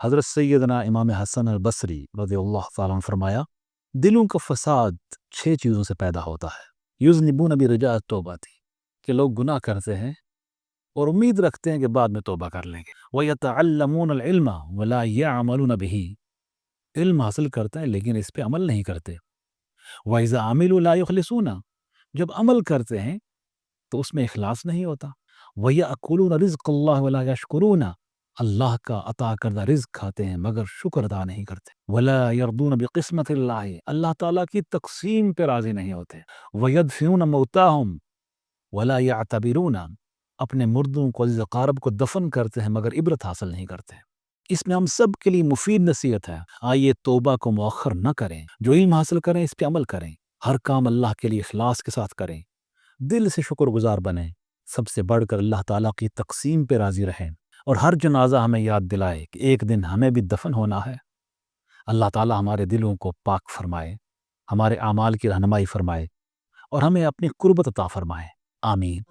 حضرت سیدنا امام حسن البصری رضی اللہ تعالیٰ عنہ فرمایا دلوں کا فساد 6 چیزوں سے پیدا ہوتا ہے۔ یذنبون برجاء التوبہ تھی کہ لوگ گناہ کرتے ہیں اور امید رکھتے ہیں کہ بعد میں توبہ کر لیں گے۔ وَيَتَعَلَّمُونَ الْعِلْمَ وَلَا يَعْمَلُونَ بِهِ، علم حاصل کرتے ہیں لیکن اس پہ عمل نہیں کرتے۔ وَإِذَا عَمِلُوا لَا يُخْلِصُونَ، جب عمل کرتے ہیں تو اس میں اخلاص نہیں ہوتا۔ وَيَأْكُلُونَ رِزْقَ اللَّهِ وَلَا يَشْكُرُونَ، اللہ کا عطا کردہ رزق کھاتے ہیں مگر شکر ادا نہیں کرتے۔ وَلَا يَرْضُونَ بِقِسْمَةِ اللَّهِ، اللہ تعالیٰ کی تقسیم پہ راضی نہیں ہوتے۔ وَيَدْفِنُونَ مَوْتَاهُمْ وَلَا يَعْتَبِرُونَ، اپنے مردوں کو عزیز اقارب کو دفن کرتے ہیں مگر عبرت حاصل نہیں کرتے۔ اس میں ہم سب کے لیے مفید نصیحت ہے، آئیے توبہ کو مؤخر نہ کریں، جو علم حاصل کریں اس پہ عمل کریں، ہر کام اللہ کے لیے اخلاص کے ساتھ کریں، دل سے شکر گزار بنیں، سب سے بڑھ کر اللہ تعالیٰ کی تقسیم پہ راضی رہیں، اور ہر جنازہ ہمیں یاد دلائے کہ ایک دن ہمیں بھی دفن ہونا ہے۔ اللہ تعالیٰ ہمارے دلوں کو پاک فرمائے، ہمارے اعمال کی رہنمائی فرمائے اور ہمیں اپنی قربت عطا فرمائے، آمین۔